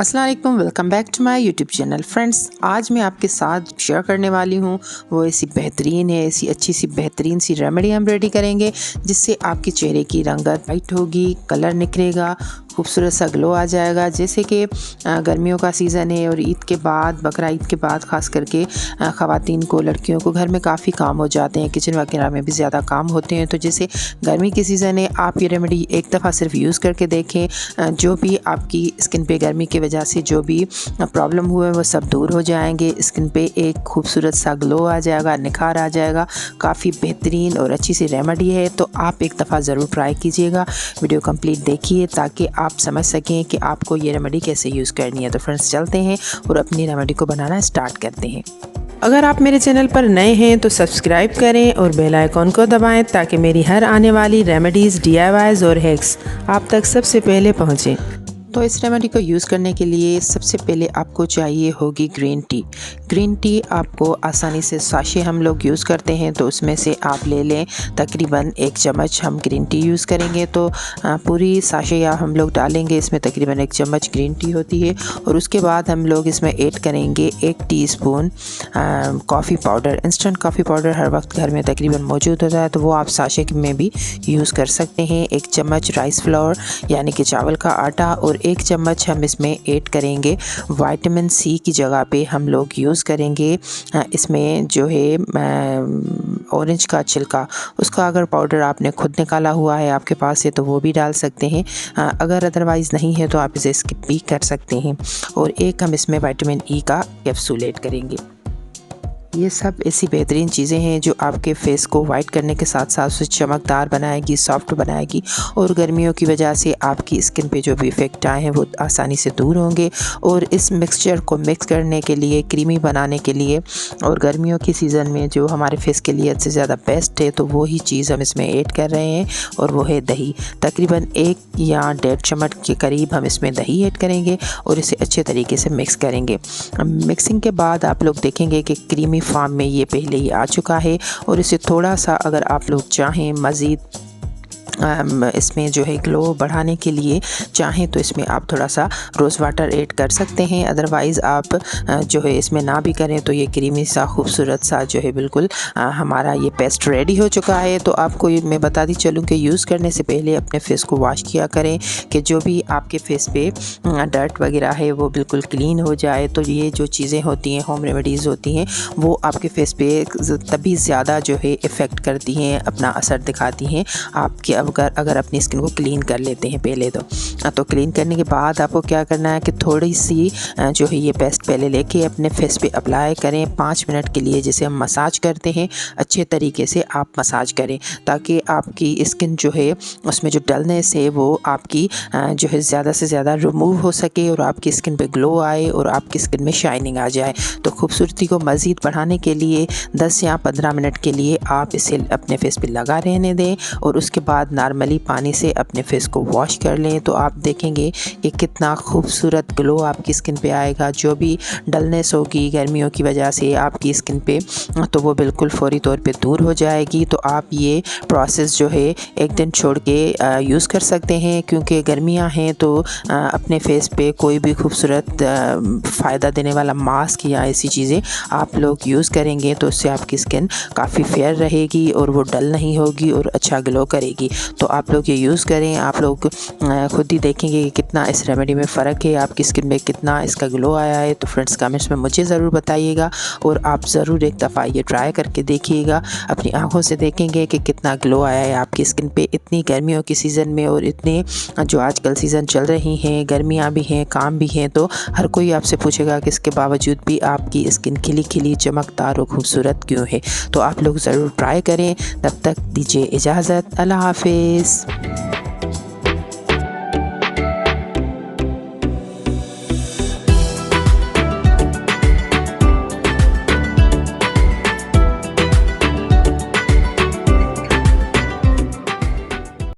अस्सलाम वालेकुम, welcome back to my YouTube channel. Friends, आज मैं आपके साथ शेयर करने वाली हूँ वो ऐसी बेहतरीन है, ऐसी अच्छी सी बेहतरीन सी रेमेडी हम रेडी करेंगे जिससे आपके चेहरे की रंगत वाइट होगी, कलर निखरेगा, खूबसूरत सा ग्लो आ जाएगा। जैसे कि गर्मियों का सीज़न है और ईद के बाद, बकरा ईद के बाद ख़ास करके ख़वातीन को, लड़कियों को घर में काफ़ी काम हो जाते हैं, किचन वगैरह में भी ज़्यादा काम होते हैं। तो जैसे गर्मी की सीज़न है, आप ये रेमेडी एक दफ़ा सिर्फ यूज़ करके देखें। जो भी आपकी स्किन पे गर्मी की वजह से जो भी प्रॉब्लम हुए वो सब दूर हो जाएंगे। स्किन पे एक खूबसूरत सा ग्लो आ जाएगा, निखार आ जाएगा। काफ़ी बेहतरीन और अच्छी सी रेमेडी है, तो आप एक दफ़ा ज़रूर ट्राई कीजिएगा। वीडियो कंप्लीट देखिए ताकि आप समझ सकें कि आपको ये रेमेडी कैसे यूज़ करनी है। तो फ्रेंड्स, चलते हैं और अपनी रेमेडी को बनाना स्टार्ट करते हैं। अगर आप मेरे चैनल पर नए हैं तो सब्सक्राइब करें और बेल आइकॉन को दबाएं ताकि मेरी हर आने वाली रेमेडीज़, DIYs और हैक्स आप तक सबसे पहले पहुँचें। तो इस रेमेडी को यूज़ करने के लिए सबसे पहले आपको चाहिए होगी ग्रीन टी। ग्रीन टी आपको आसानी से साशे हम लोग यूज़ करते हैं, तो उसमें से आप ले लें। तकरीबन 1 चम्मच हम ग्रीन टी यूज़ करेंगे, तो पूरी साशे या हम लोग डालेंगे। इसमें तकरीबन 1 चम्मच ग्रीन टी होती है। और उसके बाद हम लोग इसमें ऐड करेंगे 1 teaspoon coffee powder. Instant coffee powder हर वक्त घर में तकरीबन मौजूद होता है, तो वो आप साशे में भी यूज़ कर सकते हैं। 1 चम्मच राइस फ्लोर यानी कि चावल का आटा, और 1 चम्मच हम इसमें ऐड करेंगे विटामिन सी की जगह पे हम लोग यूज़ करेंगे इसमें जो है ऑरेंज का छिलका। उसका अगर पाउडर आपने खुद निकाला हुआ है, आपके पास है, तो वो भी डाल सकते हैं। अगर अदरवाइज़ नहीं है तो आप इसे स्किप भी कर सकते हैं। और एक हम इसमें विटामिन ई का कैप्सूल ऐड करेंगे। ये सब ऐसी बेहतरीन चीज़ें हैं जो आपके फेस को वाइट करने के साथ साथ उसे चमकदार बनाएगी, सॉफ्ट बनाएगी, और गर्मियों की वजह से आपकी स्किन पे जो भी इफ़ेक्ट आए हैं वो आसानी से दूर होंगे। और इस मिक्सचर को मिक्स करने के लिए, क्रीमी बनाने के लिए, और गर्मियों की सीज़न में जो हमारे फेस के लिए सबसे ज़्यादा बेस्ट है, तो वही चीज़ हम इसमें ऐड कर रहे हैं, और वो है दही। तकरीबन 1 या 1.5 चम्मच के करीब हम इसमें दही ऐड करेंगे और इसे अच्छे तरीके से मिक्स करेंगे। मिक्सिंग के बाद आप लोग देखेंगे कि क्रीमी फॉर्म में ये पहले ही आ चुका है। और इसे थोड़ा सा अगर आप लोग चाहें मज़ीद इसमें जो है ग्लो बढ़ाने के लिए चाहें तो इसमें आप थोड़ा सा रोज़ वाटर ऐड कर सकते हैं। अदरवाइज़ आप जो है इसमें ना भी करें तो ये क्रीमी सा खूबसूरत सा जो है बिल्कुल हमारा ये पेस्ट रेडी हो चुका है। तो आपको मैं बताती चलूँ कि यूज़ करने से पहले अपने फेस को वॉश किया करें कि जो भी आपके फेस पे डर्ट वगैरह है वो बिल्कुल क्लीन हो जाए। तो ये जो चीज़ें होती हैं, होम रेमेडीज़ होती हैं, वो आपके फेस पे तभी ज़्यादा जो है इफ़ेक्ट करती हैं, अपना असर दिखाती हैं आपके। अगर अपनी स्किन को क्लीन कर लेते हैं पहले तो क्लीन करने के बाद आपको क्या करना है कि थोड़ी सी जो है ये पेस्ट पहले लेके अपने फेस पे अप्लाई करें 5 मिनट के लिए। जैसे हम मसाज करते हैं, अच्छे तरीके से आप मसाज करें ताकि आपकी स्किन जो है उसमें जो डलनेस है वो आपकी जो है ज़्यादा से ज़्यादा रिमूव हो सके और आपकी स्किन पे ग्लो आए और आपकी स्किन में शाइनिंग आ जाए। तो खूबसूरती को मज़ीद बढ़ाने के लिए 10 या 15 मिनट के लिए आप इसे अपने फेस पे लगा रहने दें, और उसके बाद नॉर्मली पानी से अपने फेस को वॉश कर लें। तो आप देखेंगे कि कितना खूबसूरत ग्लो आपकी स्किन पे आएगा। जो भी डलनेस होगी गर्मियों की वजह से आपकी स्किन पे, तो वो बिल्कुल फौरी तौर पे दूर हो जाएगी। तो आप ये प्रोसेस जो है 1 दिन छोड़ के यूज़ कर सकते हैं, क्योंकि गर्मियां हैं तो अपने फेस पे कोई भी खूबसूरत फ़ायदा देने वाला मास्क या ऐसी चीज़ें आप लोग यूज़ करेंगे तो उससे आपकी स्किन काफ़ी फेयर रहेगी और वो डल नहीं होगी और अच्छा ग्लो करेगी। तो आप लोग ये यूज़ करें। आप लोग खुद ही देखेंगे कि कितना इस रेमेडी में फ़र्क है, आपकी स्किन में कितना इसका ग्लो आया है। तो फ्रेंड्स, कमेंट्स में मुझे ज़रूर बताइएगा, और आप ज़रूर एक दफ़ा ये ट्राई करके देखिएगा। अपनी आंखों से देखेंगे कि कितना ग्लो आया है आपकी स्किन पे इतनी गर्मियों की सीज़न में। और इतने जो आजकल सीज़न चल रही हैं, गर्मियाँ भी हैं, काम भी हैं, तो हर कोई आपसे पूछेगा कि इसके बावजूद भी आपकी स्किन खिली खिली, चमकदार और खूबसूरत क्यों है। तो आप लोग ज़रूर ट्राई करें। तब तक दीजिए इजाज़त। अल्लाह हाफ़िज़।